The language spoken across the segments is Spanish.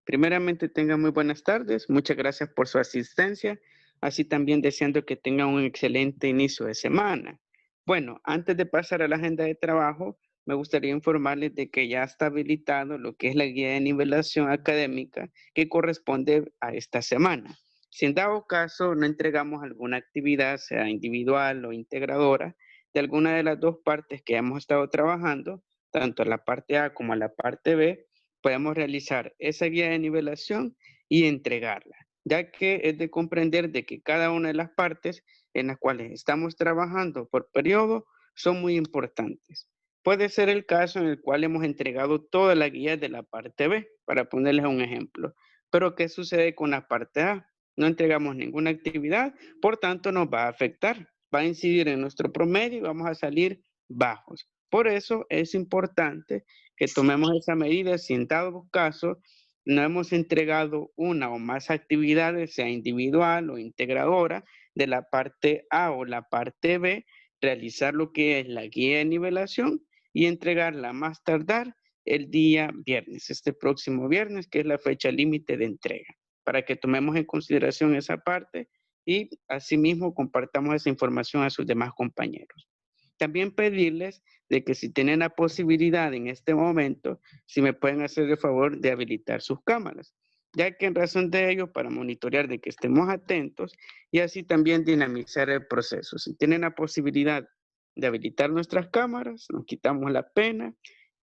Primeramente, tengan muy buenas tardes. Muchas gracias por su asistencia. Así también deseando que tengan un excelente inicio de semana. Bueno, antes de pasar a la agenda de trabajo, me gustaría informarles de que ya está habilitado lo que es la guía de nivelación académica que corresponde a esta semana. Si en dado caso no entregamos alguna actividad, sea individual o integradora, de alguna de las dos partes que hemos estado trabajando, tanto la parte A como la parte B, podemos realizar esa guía de nivelación y entregarla, ya que es de comprender de que cada una de las partes en las cuales estamos trabajando por periodo son muy importantes. Puede ser el caso en el cual hemos entregado toda la guía de la parte B, para ponerles un ejemplo. Pero ¿qué sucede con la parte A? No entregamos ninguna actividad, por tanto nos va a afectar, va a incidir en nuestro promedio y vamos a salir bajos. Por eso es importante que tomemos esa medida si en dado caso no hemos entregado una o más actividades, sea individual o integradora, de la parte A o la parte B, realizar lo que es la guía de nivelación y entregarla más tardar el día viernes, este próximo viernes, que es la fecha límite de entrega, para que tomemos en consideración esa parte y asimismo compartamos esa información a sus demás compañeros. También pedirles de que si tienen la posibilidad en este momento, si me pueden hacer el favor de habilitar sus cámaras, ya que en razón de ello, para monitorear de que estemos atentos y así también dinamizar el proceso. Si tienen la posibilidad de habilitar nuestras cámaras, nos quitamos la pena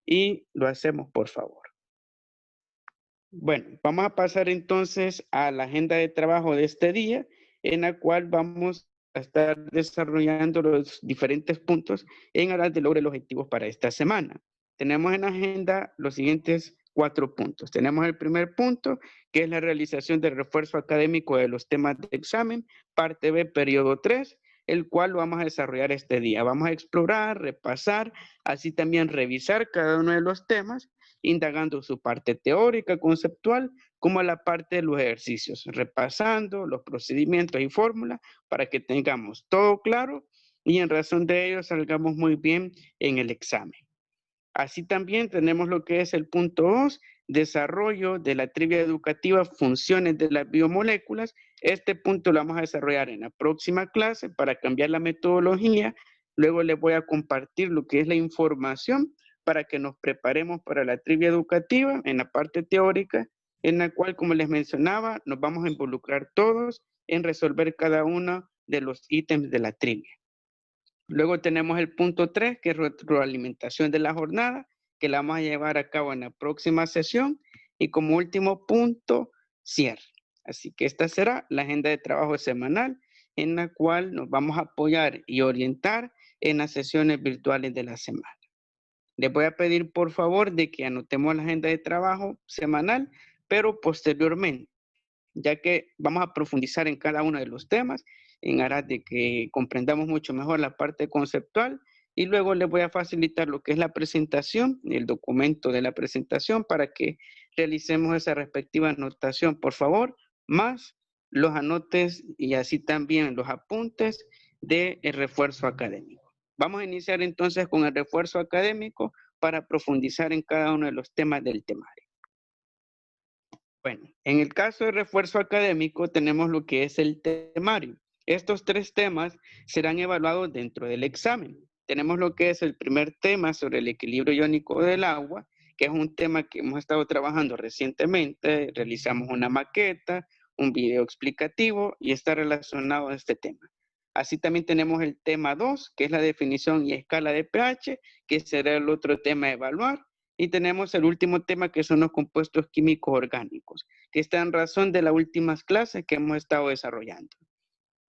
y lo hacemos por favor. Bueno, vamos a pasar entonces a la agenda de trabajo de este día, en la cual vamos a estar desarrollando los diferentes puntos en aras de lograr los objetivos para esta semana. Tenemos en la agenda los siguientes 4 puntos. Tenemos el primer punto, que es la realización del refuerzo académico de los temas de examen, parte B, periodo 3, el cual lo vamos a desarrollar este día. Vamos a explorar, repasar, así también revisar cada uno de los temas indagando su parte teórica, conceptual, como la parte de los ejercicios, repasando los procedimientos y fórmulas para que tengamos todo claro y en razón de ello salgamos muy bien en el examen. Así también tenemos lo que es el punto 2, desarrollo de la trivia educativa, funciones de las biomoléculas. Este punto lo vamos a desarrollar en la próxima clase para cambiar la metodología. Luego les voy a compartir lo que es la información para que nos preparemos para la trivia educativa en la parte teórica, en la cual, como les mencionaba, nos vamos a involucrar todos en resolver cada uno de los ítems de la trivia. Luego tenemos el punto 3, que es retroalimentación de la jornada, que la vamos a llevar a cabo en la próxima sesión. Y como último punto, cierre. Así que esta será la agenda de trabajo semanal en la cual nos vamos a apoyar y orientar en las sesiones virtuales de la semana. Les voy a pedir por favor de que anotemos la agenda de trabajo semanal, pero posteriormente, ya que vamos a profundizar en cada uno de los temas en aras de que comprendamos mucho mejor la parte conceptual y luego les voy a facilitar lo que es la presentación, el documento de la presentación para que realicemos esa respectiva anotación, por favor, más los anotes y así también los apuntes del refuerzo académico. Vamos a iniciar entonces con el refuerzo académico para profundizar en cada uno de los temas del temario. Bueno, en el caso de refuerzo académico tenemos lo que es el temario. Estos 3 temas serán evaluados dentro del examen. Tenemos lo que es el primer tema sobre el equilibrio iónico del agua, que es un tema que hemos estado trabajando recientemente. Realizamos una maqueta, un video explicativo y está relacionado a este tema. Así también tenemos el tema 2, que es la definición y escala de pH, que será el otro tema a evaluar. Y tenemos el último tema que son los compuestos químicos orgánicos, que está en razón de las últimas clases que hemos estado desarrollando.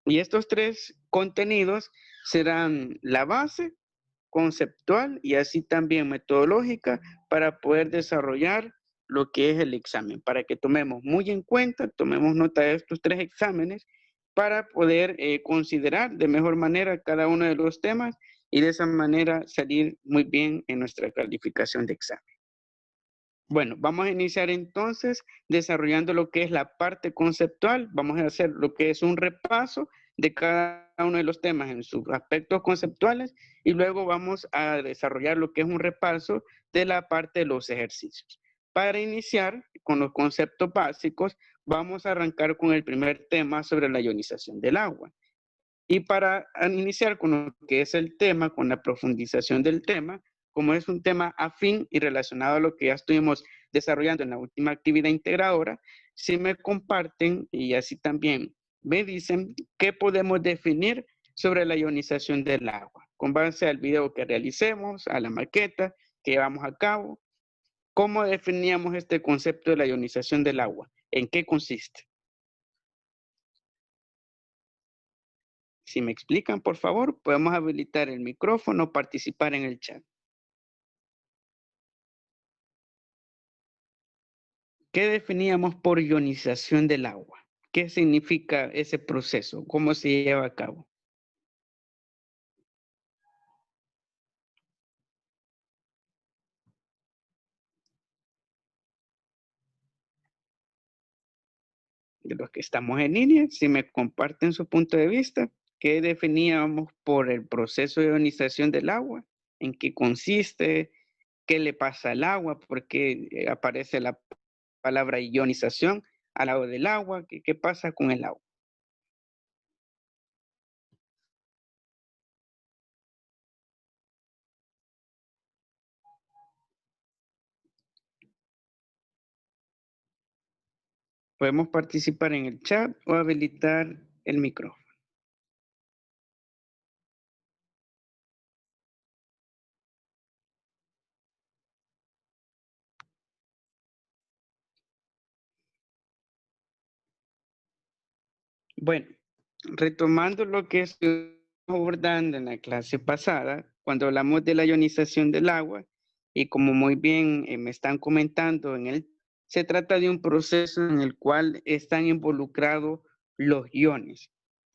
Y estos 3 contenidos serán la base conceptual y así también metodológica para poder desarrollar lo que es el examen, para que tomemos muy en cuenta, tomemos nota de estos 3 exámenes para poder considerar de mejor manera cada uno de los temas y de esa manera salir muy bien en nuestra calificación de examen. Bueno, vamos a iniciar entonces desarrollando lo que es la parte conceptual. Vamos a hacer lo que es un repaso de cada uno de los temas en sus aspectos conceptuales y luego vamos a desarrollar lo que es un repaso de la parte de los ejercicios. Para iniciar con los conceptos básicos, vamos a arrancar con el primer tema sobre la ionización del agua. Y para iniciar con lo que es el tema, con la profundización del tema, como es un tema afín y relacionado a lo que ya estuvimos desarrollando en la última actividad integradora, si me comparten y así también me dicen qué podemos definir sobre la ionización del agua, con base al video que realicemos, a la maqueta que llevamos a cabo. ¿Cómo definíamos este concepto de la ionización del agua? ¿En qué consiste? Si me explican, por favor, podemos habilitar el micrófono o participar en el chat. ¿Qué definíamos por ionización del agua? ¿Qué significa ese proceso? ¿Cómo se lleva a cabo? De los que estamos en línea, si me comparten su punto de vista, ¿qué definíamos por el proceso de ionización del agua? ¿En qué consiste? ¿Qué le pasa al agua? ¿Por qué aparece la palabra ionización al lado del agua? ¿Qué pasa con el agua? Podemos participar en el chat o habilitar el micrófono. Bueno, retomando lo que estuvimos abordando en la clase pasada, cuando hablamos de la ionización del agua, y como muy bien me están comentando se trata de un proceso en el cual están involucrados los iones.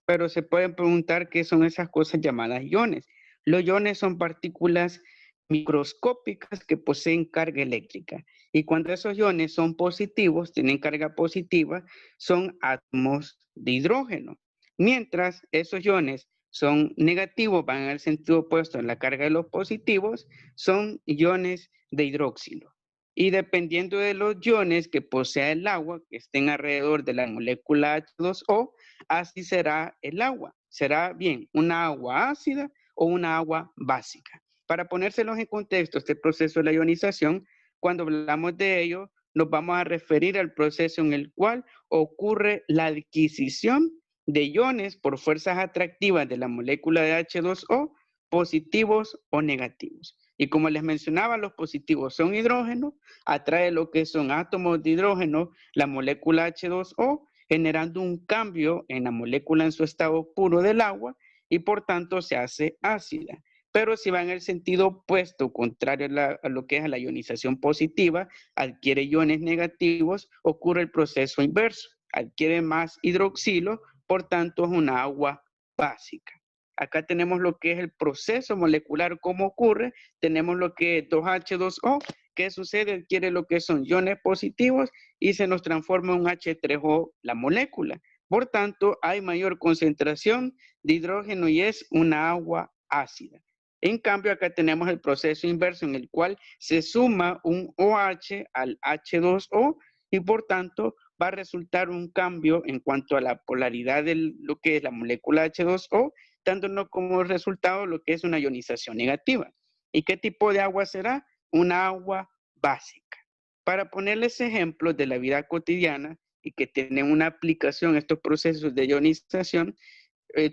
Pero se pueden preguntar qué son esas cosas llamadas iones. Los iones son partículas microscópicas que poseen carga eléctrica. Y cuando esos iones son positivos, tienen carga positiva, son átomos de hidrógeno. Mientras esos iones son negativos, van en el sentido opuesto en la carga de los positivos, son iones de hidróxilo. Y dependiendo de los iones que posea el agua, que estén alrededor de la molécula H2O, así será el agua. Será bien una agua ácida o una agua básica. Para ponérselos en contexto, este proceso de la ionización, cuando hablamos de ello, nos vamos a referir al proceso en el cual ocurre la adquisición de iones por fuerzas atractivas de la molécula de H2O, positivos o negativos. Y como les mencionaba, los positivos son hidrógeno, atrae lo que son átomos de hidrógeno, la molécula H2O, generando un cambio en la molécula en su estado puro del agua y por tanto se hace ácida. Pero si va en el sentido opuesto, contrario a lo que es la ionización positiva, adquiere iones negativos, ocurre el proceso inverso, adquiere más hidroxilo, por tanto es una agua básica. Acá tenemos lo que es el proceso molecular, cómo ocurre, tenemos lo que es 2H2O, ¿qué sucede? Adquiere lo que son iones positivos y se nos transforma en un H3O la molécula. Por tanto, hay mayor concentración de hidrógeno y es una agua ácida. En cambio, acá tenemos el proceso inverso en el cual se suma un OH al H2O y por tanto va a resultar un cambio en cuanto a la polaridad de lo que es la molécula H2O, dándonos como resultado lo que es una ionización negativa. ¿Y qué tipo de agua será? Una agua básica. Para ponerles ejemplos de la vida cotidiana y que tienen una aplicación estos procesos de ionización,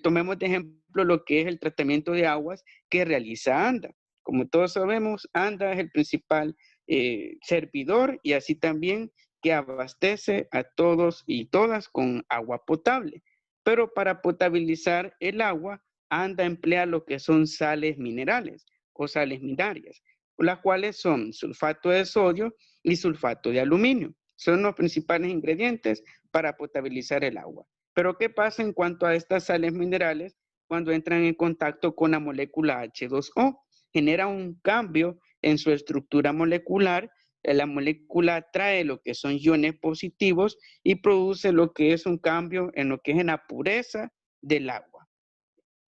tomemos de ejemplo lo que es el tratamiento de aguas que realiza ANDA. Como todos sabemos, ANDA es el principal servidor y así también que abastece a todos y todas con agua potable. Pero para potabilizar el agua, ANDA emplea lo que son sales minerales o sales binarias, las cuales son sulfato de sodio y sulfato de aluminio. Son los principales ingredientes para potabilizar el agua. Pero ¿qué pasa en cuanto a estas sales minerales cuando entran en contacto con la molécula H2O? Genera un cambio en su estructura molecular. La molécula trae lo que son iones positivos y produce lo que es un cambio en lo que es en la pureza del agua.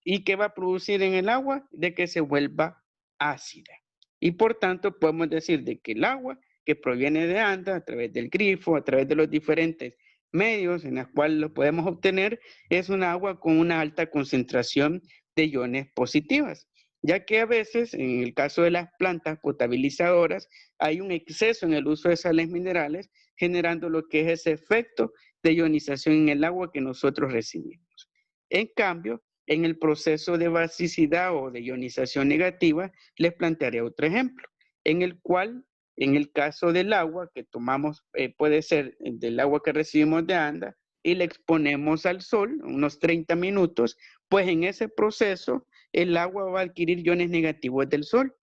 ¿Y qué va a producir en el agua? De que se vuelva ácida. Y por tanto podemos decir de que el agua que proviene de ANDA a través del grifo, a través de los diferentes medios en los cuales lo podemos obtener, es un agua con una alta concentración de iones positivas, ya que a veces, en el caso de las plantas potabilizadoras, hay un exceso en el uso de sales minerales, generando lo que es ese efecto de ionización en el agua que nosotros recibimos. En cambio, en el proceso de basicidad o de ionización negativa, les plantearé otro ejemplo, en el cual, en el caso del agua que tomamos, puede ser del agua que recibimos de ANDA, y le exponemos al sol unos 30 minutos, pues en ese proceso el agua va a adquirir iones negativos del sol.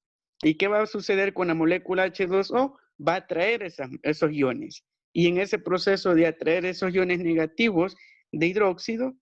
¿Y qué va a suceder con la molécula H2O? Va a atraer esos iones. Y en ese proceso de atraer esos iones negativos de hidróxido,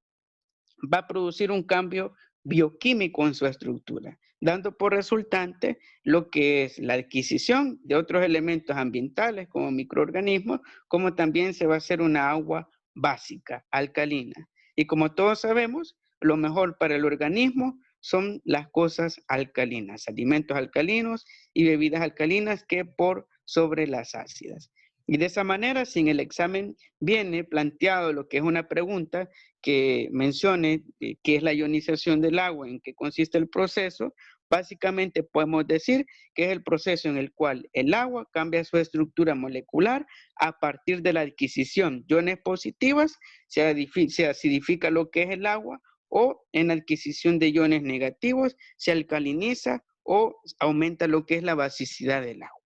va a producir un cambio bioquímico en su estructura, dando por resultante lo que es la adquisición de otros elementos ambientales como microorganismos, como también se va a hacer una agua básica, alcalina. Y como todos sabemos, lo mejor para el organismo son las cosas alcalinas, alimentos alcalinos y bebidas alcalinas que por sobre las ácidas. Y de esa manera, si en el examen viene planteado lo que es una pregunta que mencione qué es la ionización del agua, en qué consiste el proceso, básicamente podemos decir que es el proceso en el cual el agua cambia su estructura molecular a partir de la adquisición de iones positivas, se acidifica lo que es el agua, o en la adquisición de iones negativos, se alcaliniza o aumenta lo que es la basicidad del agua.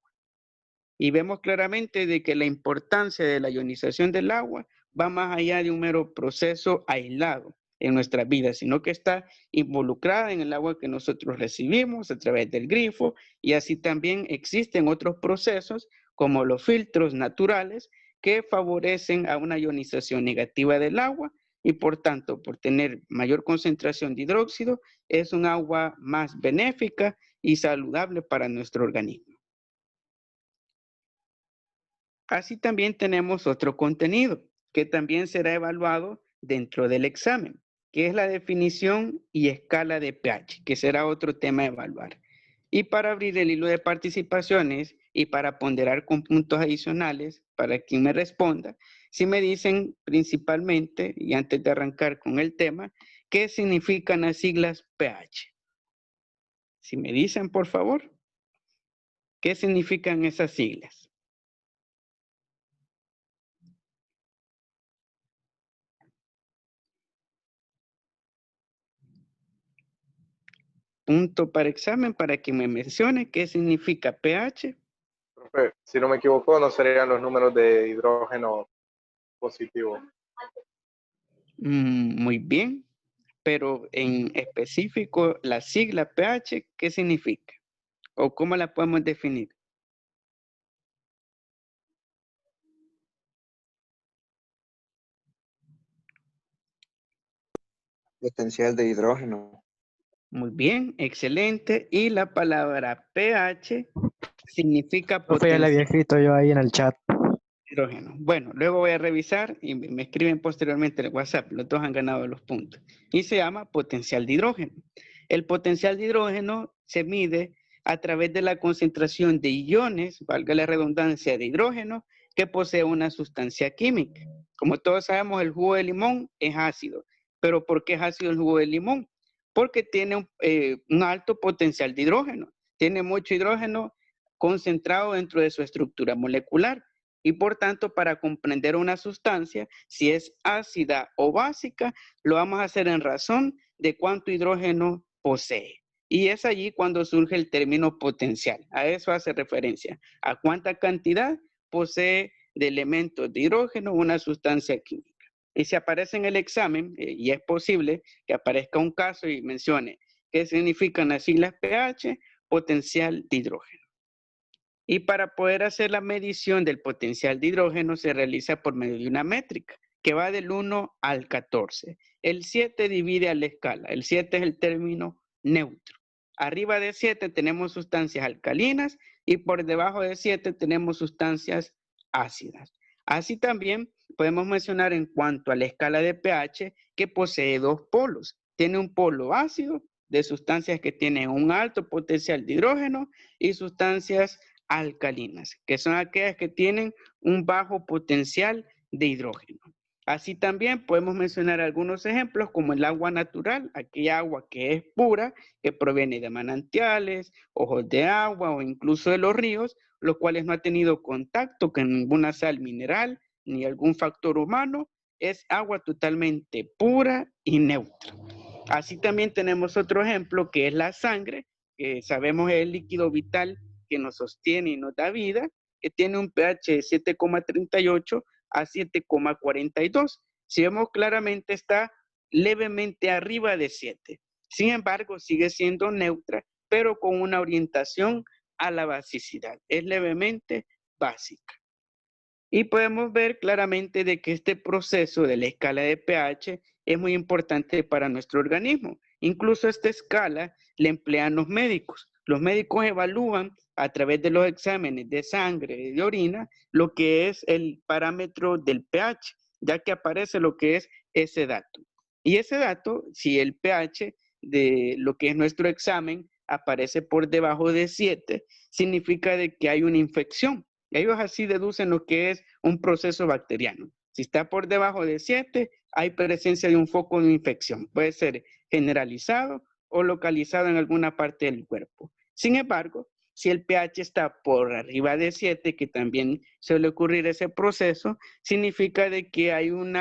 Y vemos claramente de que la importancia de la ionización del agua va más allá de un mero proceso aislado en nuestra vida, sino que está involucrada en el agua que nosotros recibimos a través del grifo, y así también existen otros procesos como los filtros naturales que favorecen a una ionización negativa del agua, y por tanto, por tener mayor concentración de hidróxido, es un agua más benéfica y saludable para nuestro organismo. Así también tenemos otro contenido que también será evaluado dentro del examen, que es la definición y escala de pH, que será otro tema a evaluar. Y para abrir el hilo de participaciones y para ponderar con puntos adicionales para quien me responda, si me dicen principalmente, y antes de arrancar con el tema, ¿qué significan las siglas pH? Si me dicen, por favor, ¿qué significan esas siglas? Punto para examen para que me mencione qué significa pH. Profe, si no me equivoco, no serían los números de hidrógeno positivo. Muy bien, pero en específico la sigla pH, ¿qué significa? ¿O cómo la podemos definir? Potencial de hidrógeno. Muy bien, excelente. Y la palabra pH significa Profe, ya le había potencial escrito yo ahí en el chat. de hidrógeno. Bueno, luego voy a revisar y me escriben posteriormente en el WhatsApp. Los dos han ganado los puntos. Y se llama potencial de hidrógeno. El potencial de hidrógeno se mide a través de la concentración de iones, valga la redundancia, de hidrógeno que posee una sustancia química. Como todos sabemos, el jugo de limón es ácido. ¿Pero por qué es ácido el jugo de limón? Porque tiene un alto potencial de hidrógeno. Tiene mucho hidrógeno concentrado dentro de su estructura molecular. Y por tanto, para comprender una sustancia, si es ácida o básica, lo vamos a hacer en razón de cuánto hidrógeno posee. Y es allí cuando surge el término potencial. A eso hace referencia, a cuánta cantidad posee de elementos de hidrógeno una sustancia química. Y si aparece en el examen, y es posible que aparezca un caso y mencione qué significan las siglas pH, potencial de hidrógeno. Y para poder hacer la medición del potencial de hidrógeno se realiza por medio de una métrica que va del 1 al 14. El 7 divide a la escala. El 7 es el término neutro. Arriba de 7 tenemos sustancias alcalinas y por debajo de 7 tenemos sustancias ácidas. Así también podemos mencionar en cuanto a la escala de pH que posee dos polos. Tiene un polo ácido de sustancias que tienen un alto potencial de hidrógeno y sustancias alcalinas, que son aquellas que tienen un bajo potencial de hidrógeno. Así también podemos mencionar algunos ejemplos como el agua natural, aquella agua que es pura, que proviene de manantiales, ojos de agua o incluso de los ríos, los cuales no ha tenido contacto con ninguna sal mineral ni algún factor humano, es agua totalmente pura y neutra. Así también tenemos otro ejemplo que es la sangre, que sabemos es el líquido vital que nos sostiene y nos da vida, que tiene un pH de 7,38 a 7,42. Si vemos claramente está levemente arriba de 7. Sin embargo, sigue siendo neutra, pero con una orientación a la basicidad. Es levemente básica. Y podemos ver claramente de que este proceso de la escala de pH es muy importante para nuestro organismo. Incluso esta escala la emplean los médicos. Los médicos evalúan a través de los exámenes de sangre y de orina lo que es el parámetro del pH, ya que aparece lo que es ese dato. Y ese dato, si el pH de lo que es nuestro examen aparece por debajo de 7, significa de que hay una infección. Ellos así deducen lo que es un proceso bacteriano. Si está por debajo de 7, hay presencia de un foco de infección. Puede ser generalizado o localizado en alguna parte del cuerpo. Sin embargo, si el pH está por arriba de 7, que también suele ocurrir ese proceso, significa de que hay un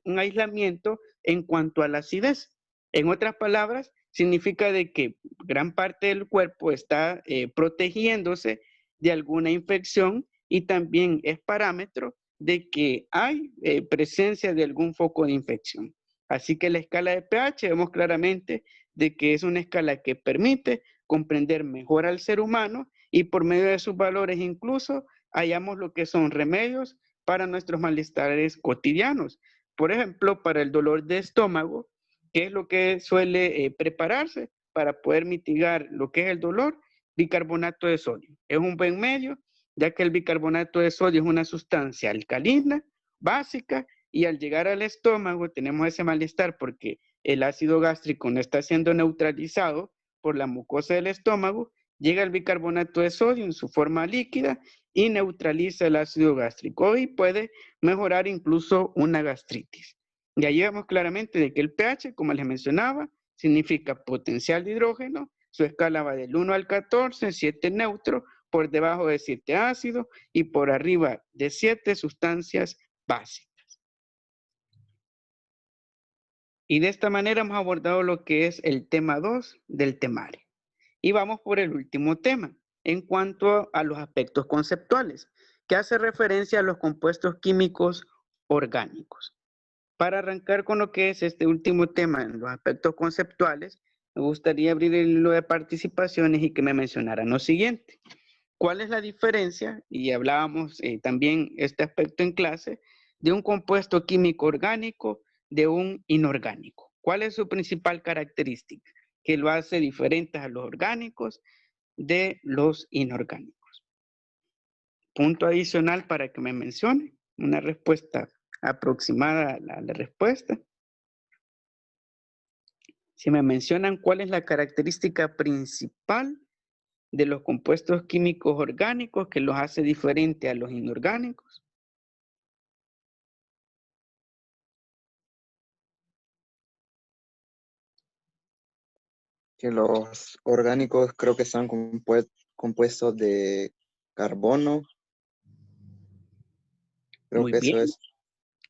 aislamiento en cuanto a la acidez. En otras palabras, significa de que gran parte del cuerpo está protegiéndose de alguna infección y también es parámetro de que hay presencia de algún foco de infección. Así que la escala de pH vemos claramente de que es una escala que permite comprender mejor al ser humano y por medio de sus valores incluso hallamos lo que son remedios para nuestros malestares cotidianos. Por ejemplo, para el dolor de estómago, que es lo que suele prepararse para poder mitigar lo que es el dolor, bicarbonato de sodio. Es un buen medio, ya que el bicarbonato de sodio es una sustancia alcalina, básica, y al llegar al estómago tenemos ese malestar porque el ácido gástrico no está siendo neutralizado por la mucosa del estómago, llega el bicarbonato de sodio en su forma líquida y neutraliza el ácido gástrico y puede mejorar incluso una gastritis. Y ahí vemos claramente de que el pH, como les mencionaba, significa potencial de hidrógeno. Su escala va del 1 al 14, 7 neutro, por debajo de 7 ácido y por arriba de 7 sustancias básicas. Y de esta manera hemos abordado lo que es el tema 2 del temario. Y vamos por el último tema, en cuanto a los aspectos conceptuales, que hace referencia a los compuestos químicos orgánicos. Para arrancar con lo que es este último tema en los aspectos conceptuales, me gustaría abrir el hilo de participaciones y que me mencionaran lo siguiente. ¿Cuál es la diferencia? Y hablábamos también este aspecto en clase, de un compuesto químico orgánico de un inorgánico. ¿Cuál es su principal característica? Que lo hace diferente a los orgánicos de los inorgánicos. Punto adicional para que me mencione una respuesta aproximada a la respuesta. Si me mencionan cuál es la característica principal de los compuestos químicos orgánicos que los hace diferente a los inorgánicos. Que los orgánicos creo que están compuestos de carbono. Creo Muy que bien. eso es.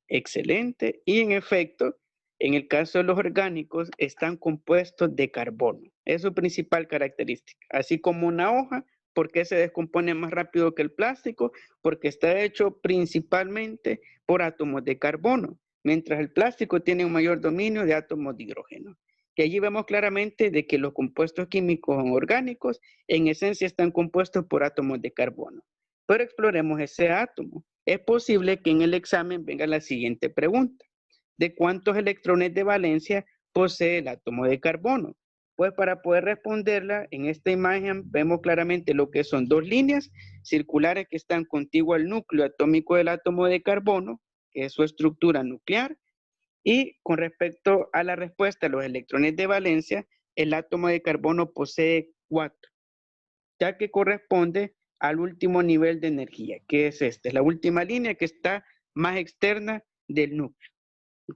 Excelente. Y en efecto, en el caso de los orgánicos, están compuestos de carbono. Es su principal característica. Así como una hoja, ¿por qué se descompone más rápido que el plástico? Porque está hecho principalmente por átomos de carbono, mientras el plástico tiene un mayor dominio de átomos de hidrógeno. Y allí vemos claramente de que los compuestos químicos orgánicos en esencia están compuestos por átomos de carbono. Pero exploremos ese átomo. Es posible que en el examen venga la siguiente pregunta. ¿De cuántos electrones de valencia posee el átomo de carbono? Pues para poder responderla, en esta imagen vemos claramente lo que son dos líneas circulares que están contiguas al núcleo atómico del átomo de carbono, que es su estructura nuclear, y con respecto a la respuesta a los electrones de valencia, el átomo de carbono posee 4. ya que corresponde al último nivel de energía, que es esta, es la última línea que está más externa del núcleo.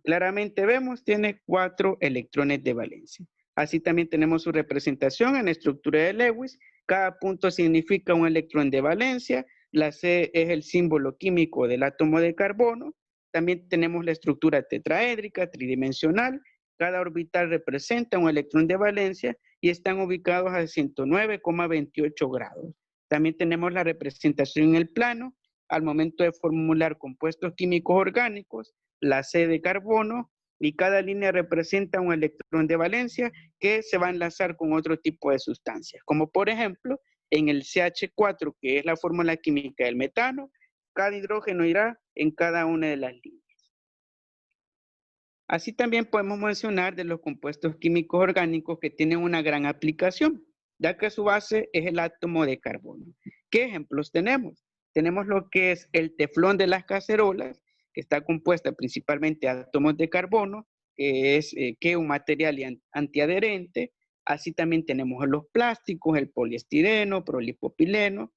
Claramente vemos, tiene 4 electrones de valencia. Así también tenemos su representación en la estructura de Lewis. Cada punto significa un electrón de valencia. La C es el símbolo químico del átomo de carbono. También tenemos la estructura tetraédrica, tridimensional. Cada orbital representa un electrón de valencia y están ubicados a 109,28 grados. También tenemos la representación en el plano. Al momento de formular compuestos químicos orgánicos, la C de carbono, y cada línea representa un electrón de valencia que se va a enlazar con otro tipo de sustancias, como por ejemplo en el CH4, que es la fórmula química del metano, cada hidrógeno irá en cada una de las líneas. Así también podemos mencionar de los compuestos químicos orgánicos que tienen una gran aplicación, ya que su base es el átomo de carbono. ¿Qué ejemplos tenemos? Tenemos lo que es el teflón de las cacerolas, que está compuesta principalmente de átomos de carbono, que es un material antiadherente. Así también tenemos los plásticos, el poliestireno, polipropileno.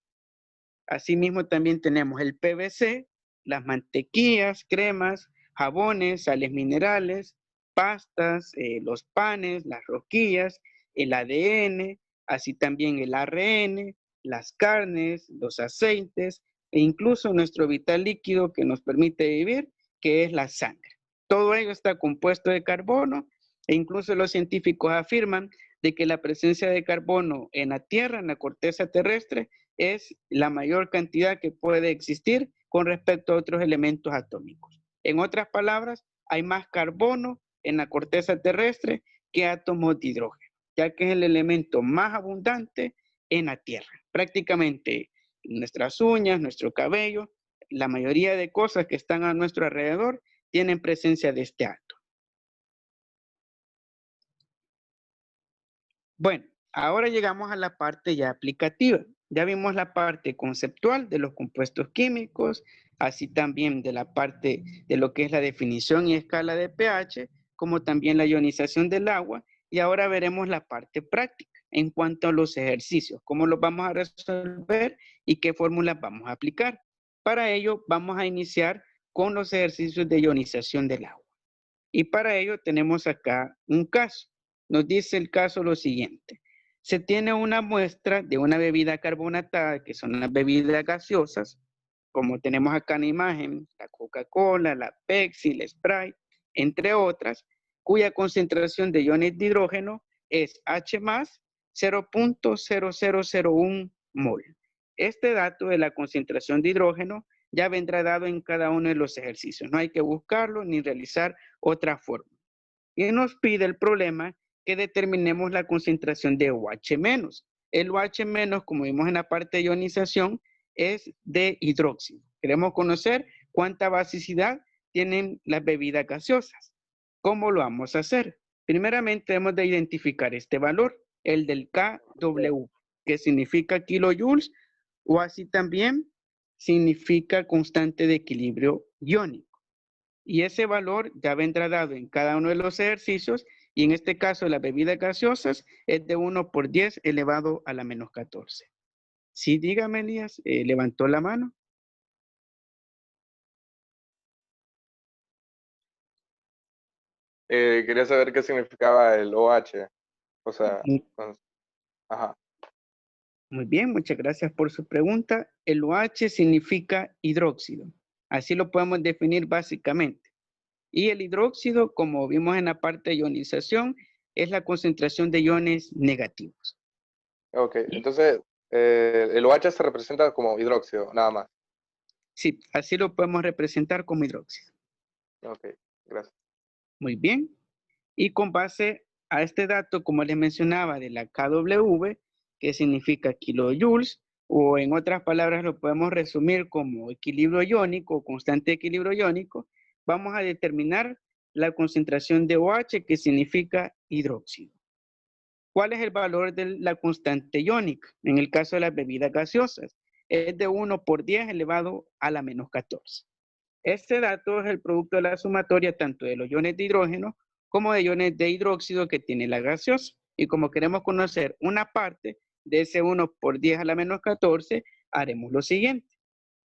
Asimismo también tenemos el PVC, las mantequillas, cremas, jabones, sales minerales, pastas, los panes, las rosquillas, el ADN, así también el ARN, las carnes, los aceites e incluso nuestro vital líquido que nos permite vivir, que es la sangre. Todo ello está compuesto de carbono e incluso los científicos afirman de que la presencia de carbono en la Tierra, en la corteza terrestre, es la mayor cantidad que puede existir con respecto a otros elementos atómicos. En otras palabras, hay más carbono en la corteza terrestre que átomos de hidrógeno, ya que es el elemento más abundante en la Tierra. Prácticamente nuestras uñas, nuestro cabello, la mayoría de cosas que están a nuestro alrededor tienen presencia de este átomo. Bueno, ahora llegamos a la parte ya aplicativa. Ya vimos la parte conceptual de los compuestos químicos, así también de la parte de lo que es la definición y escala de pH, como también la ionización del agua, y ahora veremos la parte práctica en cuanto a los ejercicios, cómo los vamos a resolver y qué fórmulas vamos a aplicar. Para ello vamos a iniciar con los ejercicios de ionización del agua. Y para ello tenemos acá un caso. Nos dice el caso lo siguiente. Se tiene una muestra de una bebida carbonatada, que son las bebidas gaseosas, como tenemos acá en la imagen, la Coca-Cola, la Pepsi, la Sprite, entre otras, cuya concentración de iones de hidrógeno es H más 0.0001 mol. Este dato de la concentración de hidrógeno ya vendrá dado en cada uno de los ejercicios. No hay que buscarlo ni realizar otra forma. Y nos pide el problema que determinemos la concentración de OH-. El OH-, como vimos en la parte de ionización, es de hidróxido. Queremos conocer cuánta basicidad tienen las bebidas gaseosas. ¿Cómo lo vamos a hacer? Primeramente hemos de identificar este valor, el del kW, que significa kilojoules, o así también significa constante de equilibrio iónico. Y ese valor ya vendrá dado en cada uno de los ejercicios, y en este caso las bebidas gaseosas es de 1 por 10 elevado a la menos 14. Sí, dígame, Elías, levantó la mano. Quería saber qué significaba el OH. O sea, ajá. Muy bien, muchas gracias por su pregunta. El OH significa hidróxido. Así lo podemos definir básicamente. Y el hidróxido, como vimos en la parte de ionización, es la concentración de iones negativos. Ok, entonces el OH se representa como hidróxido, nada más. Sí, así lo podemos representar como hidróxido. Ok, gracias. Muy bien. Y con base a este dato, como les mencionaba, de la kW, que significa kilojoules, o en otras palabras lo podemos resumir como equilibrio iónico o constante de equilibrio iónico, vamos a determinar la concentración de OH, que significa hidróxido. ¿Cuál es el valor de la constante iónica? En el caso de las bebidas gaseosas, es de 1 por 10 elevado a la menos 14. Este dato es el producto de la sumatoria tanto de los iones de hidrógeno como de iones de hidróxido que tiene la gaseosa. Y como queremos conocer una parte, de ese 1 por 10 a la menos 14, haremos lo siguiente.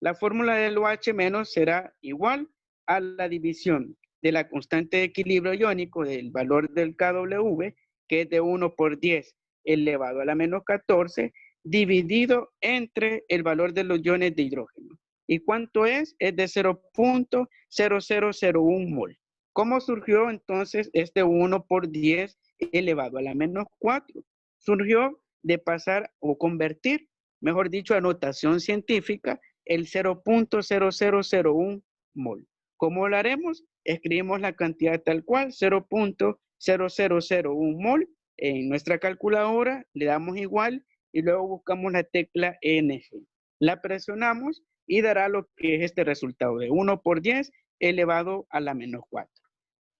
La fórmula del OH menos será igual a la división de la constante de equilibrio iónico del valor del KW, que es de 1 por 10 elevado a la menos 14, dividido entre el valor de los iones de hidrógeno. ¿Y cuánto es? Es de 0.0001 mol. ¿Cómo surgió entonces este 1 por 10 elevado a la menos 4? Surgió de pasar o convertir, mejor dicho, a notación científica, el 0.0001 mol. ¿Cómo lo haremos? Escribimos la cantidad tal cual, 0.0001 mol. En nuestra calculadora le damos igual y luego buscamos la tecla NG. La presionamos y dará lo que es este resultado de 1 por 10 elevado a la menos 4.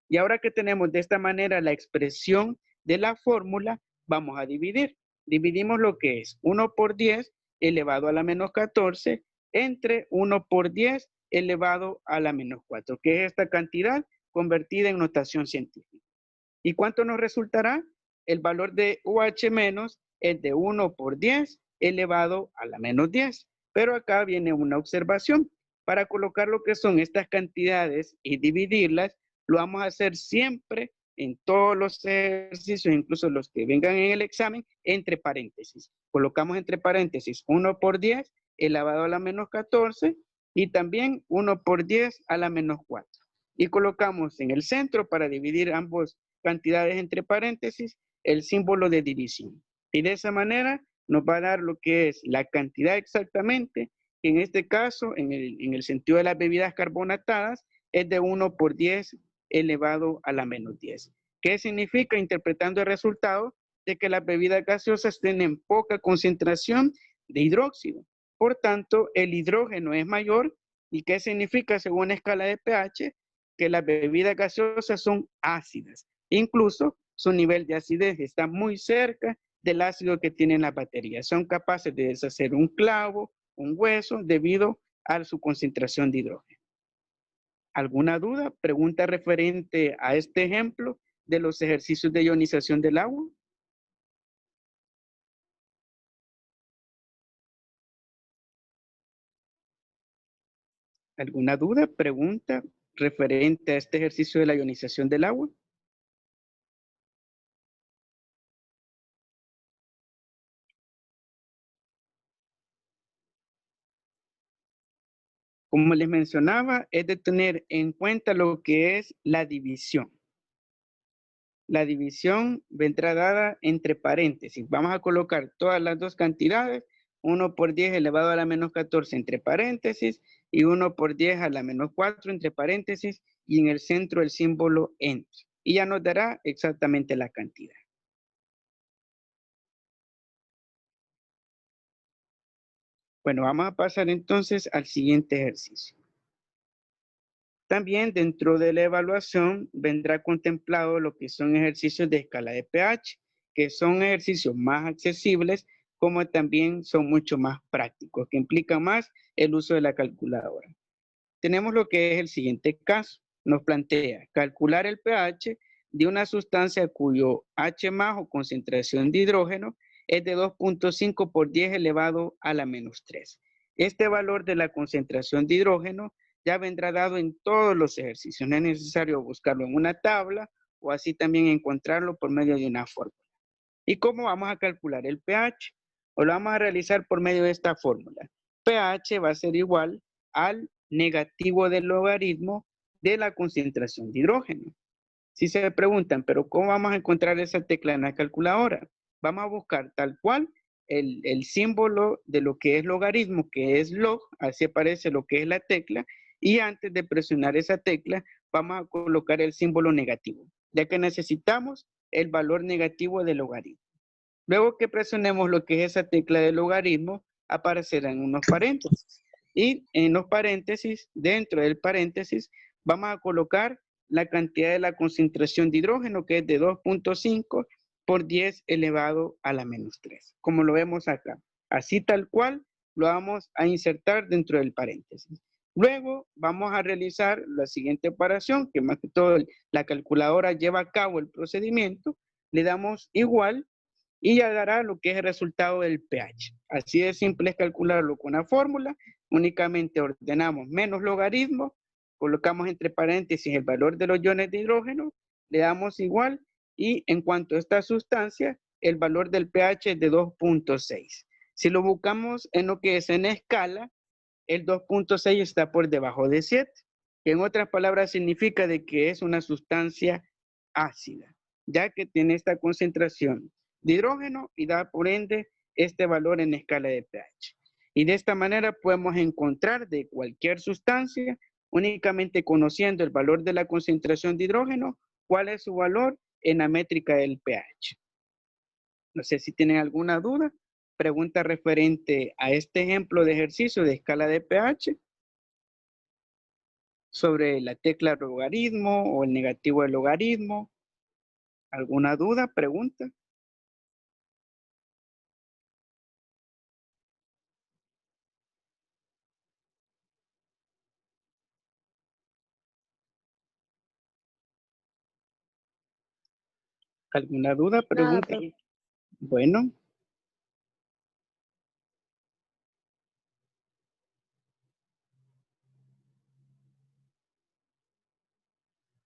Y ahora que tenemos de esta manera la expresión de la fórmula, vamos a dividir. Dividimos lo que es 1 por 10 elevado a la menos 14 entre 1 por 10 elevado a la menos 4, que es esta cantidad convertida en notación científica. ¿Y cuánto nos resultará? El valor de OH menos es de 1 por 10 elevado a la menos 10. Pero acá viene una observación. Para colocar lo que son estas cantidades y dividirlas, lo vamos a hacer siempre en todos los ejercicios, incluso los que vengan en el examen, entre paréntesis. Colocamos entre paréntesis 1 por 10 elevado a la menos 14 y también 1 por 10 a la menos 4. Y colocamos en el centro, para dividir ambos cantidades entre paréntesis, el símbolo de división. Y de esa manera nos va a dar lo que es la cantidad exactamente, que en este caso, en el sentido de las bebidas carbonatadas, es de 1 por 10 elevado a la menos 10. ¿Qué significa? Interpretando el resultado de que las bebidas gaseosas tienen poca concentración de hidróxido. Por tanto, el hidrógeno es mayor. ¿Y qué significa según la escala de pH? Que las bebidas gaseosas son ácidas. Incluso su nivel de acidez está muy cerca del ácido que tienen las baterías. Son capaces de deshacer un clavo, un hueso, debido a su concentración de hidrógeno. ¿Alguna duda? Pregunta referente a este ejemplo de los ejercicios de ionización del agua. ¿Alguna duda? Pregunta referente a este ejercicio de la ionización del agua. Como les mencionaba, es de tener en cuenta lo que es la división. La división vendrá dada entre paréntesis. Vamos a colocar todas las dos cantidades, 1 por 10 elevado a la menos 14 entre paréntesis y 1 por 10 a la menos 4 entre paréntesis y en el centro el símbolo entre. Y ya nos dará exactamente la cantidad. Bueno, vamos a pasar entonces al siguiente ejercicio. También dentro de la evaluación vendrá contemplado lo que son ejercicios de escala de pH, que son ejercicios más accesibles, como también son mucho más prácticos, que implican más el uso de la calculadora. Tenemos lo que es el siguiente caso. Nos plantea calcular el pH de una sustancia cuyo H más o concentración de hidrógeno es de 2.5 por 10 elevado a la menos 3. Este valor de la concentración de hidrógeno ya vendrá dado en todos los ejercicios. No es necesario buscarlo en una tabla o así también encontrarlo por medio de una fórmula. ¿Y cómo vamos a calcular el pH? O lo vamos a realizar por medio de esta fórmula. pH va a ser igual al negativo del logaritmo de la concentración de hidrógeno. Si se preguntan, pero ¿cómo vamos a encontrar esa tecla en la calculadora? Vamos a buscar tal cual el símbolo de lo que es logaritmo, que es log, así aparece lo que es la tecla, y antes de presionar esa tecla, vamos a colocar el símbolo negativo, ya que necesitamos el valor negativo del logaritmo. Luego que presionemos lo que es esa tecla de logaritmo, aparecerán unos paréntesis. Y en los paréntesis, dentro del paréntesis, vamos a colocar la cantidad de la concentración de hidrógeno, que es de 2.5 por 10 elevado a la menos 3, como lo vemos acá. Así tal cual lo vamos a insertar dentro del paréntesis. Luego vamos a realizar la siguiente operación, que más que todo la calculadora lleva a cabo el procedimiento. Le damos igual y ya dará lo que es el resultado del pH. Así de simple es calcularlo con una fórmula. Únicamente ordenamos menos logaritmo, colocamos entre paréntesis el valor de los iones de hidrógeno, le damos igual y en cuanto a esta sustancia, el valor del pH es de 2.6. Si lo buscamos en lo que es en escala, el 2.6 está por debajo de 7, que en otras palabras significa de que es una sustancia ácida, ya que tiene esta concentración de hidrógeno y da por ende este valor en escala de pH. Y de esta manera podemos encontrar de cualquier sustancia, únicamente conociendo el valor de la concentración de hidrógeno, cuál es su valor en la métrica del pH. No sé si tienen alguna duda. Pregunta referente a este ejemplo de ejercicio de escala de pH sobre la tecla logaritmo o el negativo del logaritmo. ¿Alguna duda? Pregunta. ¿Alguna duda? Nada, Pregunta. profe. Bueno.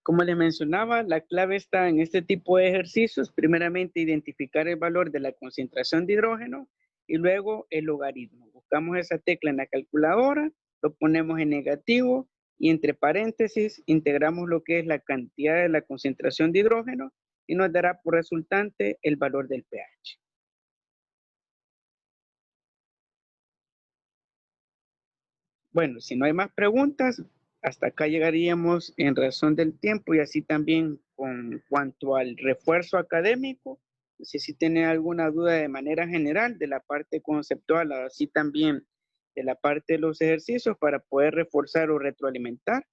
Como les mencionaba, la clave está en este tipo de ejercicios. Primeramente, identificar el valor de la concentración de hidrógeno y luego el logaritmo. Buscamos esa tecla en la calculadora, lo ponemos en negativo y entre paréntesis integramos lo que es la cantidad de la concentración de hidrógeno y nos dará por resultante el valor del pH. Bueno, si no hay más preguntas, hasta acá llegaríamos en razón del tiempo y así también con cuanto al refuerzo académico. No sé si tiene alguna duda de manera general de la parte conceptual, así también de la parte de los ejercicios para poder reforzar o retroalimentar.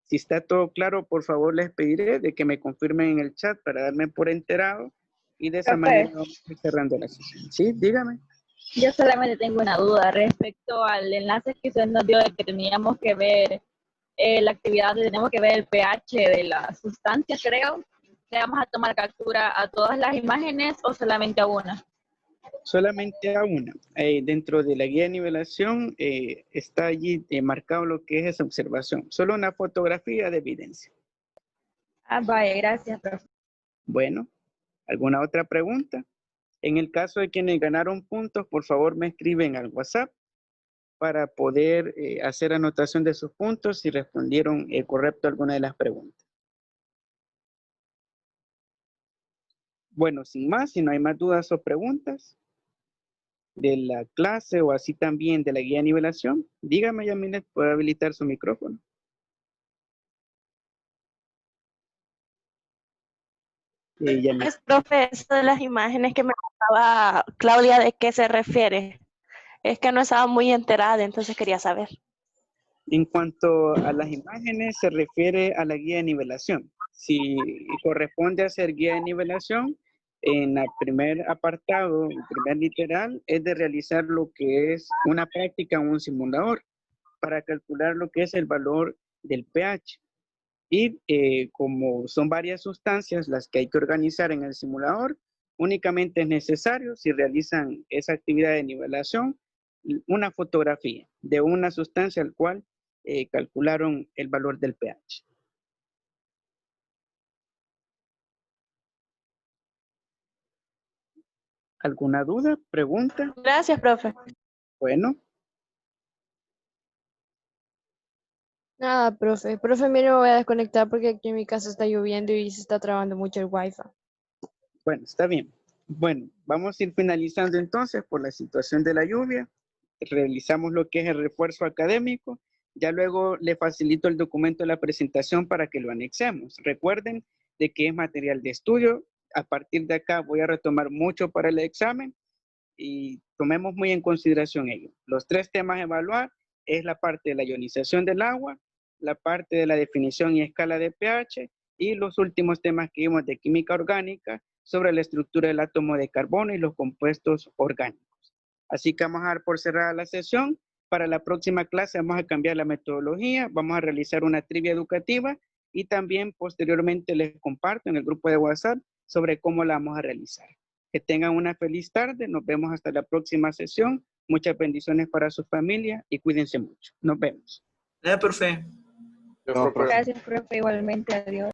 Si está todo claro, por favor les pediré de que me confirmen en el chat para darme por enterado y de esa Profe. manera vamos a ir cerrando la sesión. Sí, dígame. Yo solamente tengo una duda respecto al enlace que usted nos dio de que teníamos que ver la actividad, tenemos que ver el pH de la sustancia, creo. ¿Le vamos a tomar captura a todas las imágenes o solamente a una? Solamente a una. Dentro de la guía de nivelación está allí marcado lo que es esa observación. Solo una fotografía de evidencia. Ah, vaya, gracias, profe. Bueno, ¿alguna otra pregunta? En el caso de quienes ganaron puntos, por favor me escriben al WhatsApp para poder hacer anotación de sus puntos si respondieron correcto a alguna de las preguntas. Bueno, sin más, si no hay más dudas o preguntas de la clase o así también de la guía de nivelación, dígame, Yamilet, ¿puede habilitar su micrófono? Yamilet. Es, profe, eso de las imágenes que me contaba Claudia, ¿de qué se refiere? Es que no estaba muy enterada, entonces quería saber. En cuanto a las imágenes, se refiere a la guía de nivelación. Si corresponde hacer guía de nivelación, en el primer apartado, el primer literal, es de realizar lo que es una práctica en un simulador para calcular lo que es el valor del pH. Y como son varias sustancias las que hay que organizar en el simulador, únicamente es necesario, si realizan esa actividad de nivelación, una fotografía de una sustancia al cual calcularon el valor del pH. ¿Alguna duda? ¿Pregunta? Gracias, profe. Bueno, Nada, profe. Profe, mire, me voy a desconectar porque aquí en mi casa está lloviendo y se está trabando mucho el wifi. bueno, está bien. Bueno, vamos a ir finalizando entonces por la situación de la lluvia. Realizamos lo que es el refuerzo académico. Ya luego le facilito el documento de la presentación para que lo anexemos. Recuerden de que es material de estudio. A partir de acá voy a retomar mucho para el examen y tomemos muy en consideración ello. Los 3 temas a evaluar es la parte de la ionización del agua, la parte de la definición y escala de pH y los últimos temas que vimos de química orgánica sobre la estructura del átomo de carbono y los compuestos orgánicos. Así que vamos a dar por cerrada la sesión. Para la próxima clase vamos a cambiar la metodología, vamos a realizar una trivia educativa y también posteriormente les comparto en el grupo de WhatsApp sobre cómo la vamos a realizar. Que tengan una feliz tarde. Nos vemos hasta la próxima sesión. Muchas bendiciones para su familia y cuídense mucho. Nos vemos. Profe. Yo, No, profe. Gracias, profe, igualmente. Adiós.